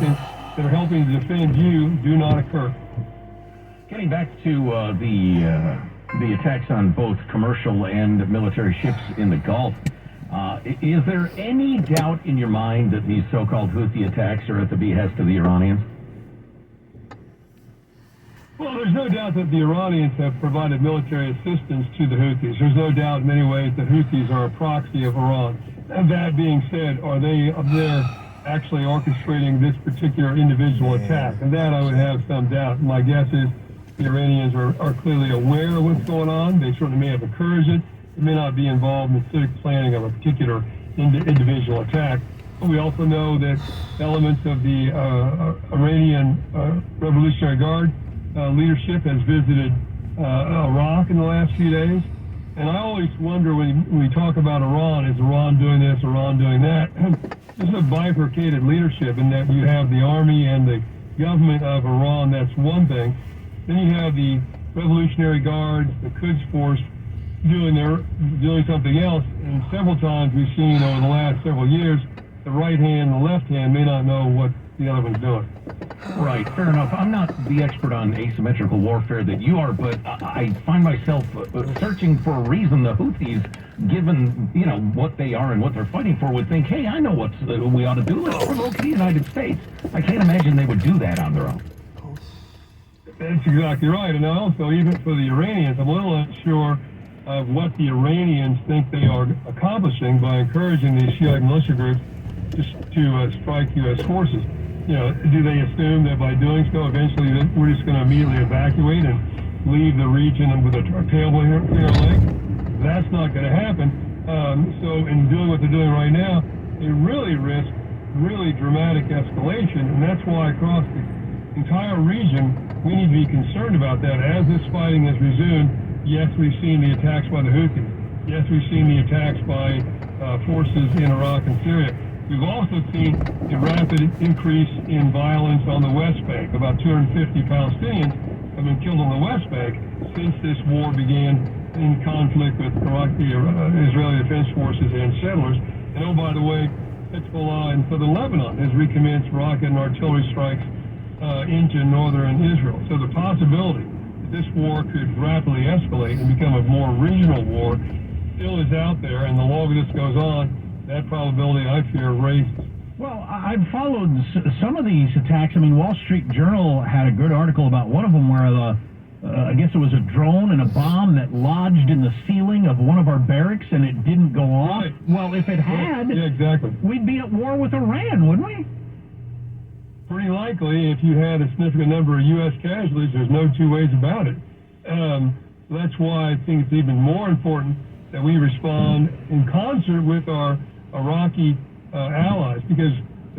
Americans that are helping to defend you do not occur. Getting back to the attacks on both commercial and military ships in the Gulf, is there any doubt in your mind that these so-called Houthi attacks are at the behest of the Iranians? Well, there's no doubt that the Iranians have provided military assistance to the Houthis. There's no doubt in many ways that Houthis are a proxy of Iran. And that being said, are they there actually orchestrating this particular individual attack? And that I would have some doubt. My guess is the Iranians are clearly aware of what's going on. They certainly may have encouraged it. They may not be involved in the specific planning of a particular individual attack. But we also know that elements of the Iranian Revolutionary Guard leadership has visited Iraq in the last few days. And I always wonder when we talk about Iran, is Iran doing this, Iran doing that? This is a bifurcated leadership in that you have the army and the government of Iran, that's one thing. Then you have the Revolutionary Guards, the Quds Force, doing something else. And several times we've seen over the last several years, the right hand and the left hand may not know what the other one's doing. Right, fair enough. I'm not the expert on asymmetrical warfare that you are, but I find myself searching for a reason the Houthis, given, what they are and what they're fighting for, would think, hey, I know what we ought to do. Let's provoke the United States. I can't imagine they would do that on their own. That's exactly right. And also, even for the Iranians, I'm a little unsure of what the Iranians think they are accomplishing by encouraging these Shiite militia groups to strike U.S. forces. Do they assume that by doing so, eventually we're just going to immediately evacuate and leave the region with a tail between our legs? That's not going to happen. So in doing what they're doing right now, they really risk really dramatic escalation, and that's why across the entire region, we need to be concerned about that. As this fighting has resumed, yes, we've seen the attacks by the Houthis. Yes, we've seen the attacks by forces in Iraq and Syria. We've also seen a rapid increase in violence on the West Bank. About 250 Palestinians have been killed on the West Bank since this war began in conflict with the Israeli Defense Forces and settlers. And oh, by the way, Hezbollah in southern Lebanon has recommenced rocket and artillery strikes into northern Israel. So the possibility that this war could rapidly escalate and become a more regional war still is out there, and the longer this goes on, that probability, I fear, raises. Well, I've followed some of these attacks. I mean, Wall Street Journal had a good article about one of them where I guess it was a drone and a bomb that lodged in the ceiling of one of our barracks and it didn't go off. Right. Well, if it had, yeah, exactly, we'd be at war with Iran, wouldn't we? Pretty likely, if you had a significant number of U.S. casualties, there's no two ways about it. That's why I think it's even more important that we respond in concert with our Iraqi allies, because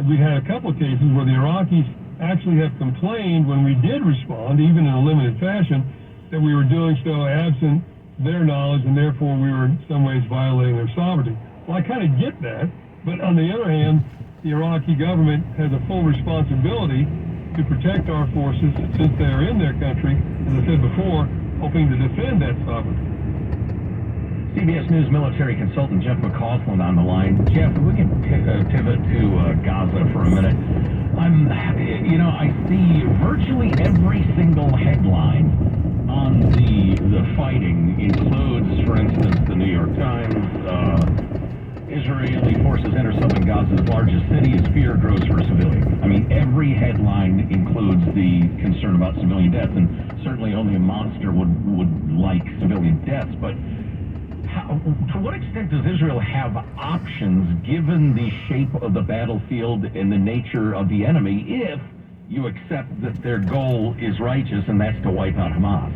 we had a couple of cases where the Iraqis actually have complained when we did respond, even in a limited fashion, that we were doing so absent their knowledge, and therefore we were in some ways violating their sovereignty. Well, I kind of get that, but on the other hand, the Iraqi government has a full responsibility to protect our forces since they are in their country, as I said before, hoping to defend that sovereignty. CBS News military consultant Jeff McCausland on the line. Jeff, if we can pivot to Gaza for a minute. I see virtually every single headline on the fighting includes, for instance, the New York Times, Israeli forces enter southern Gaza's largest city as fear grows for civilians. I mean, every headline includes the concern about civilian deaths, and certainly only a monster would like civilian deaths, but to what extent does Israel have options given the shape of the battlefield and the nature of the enemy if you accept that their goal is righteous and that's to wipe out Hamas?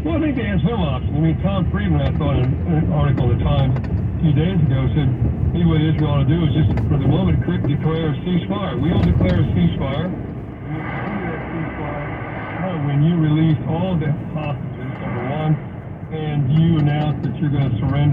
Well, I think they have some options. I mean, Tom Friedman, I thought in an article in the Times a few days ago, said maybe what Israel ought to do is just, for the moment, declare a ceasefire. We will declare a ceasefire. When you release all the hostages, number one, and you announce that you're going to surrender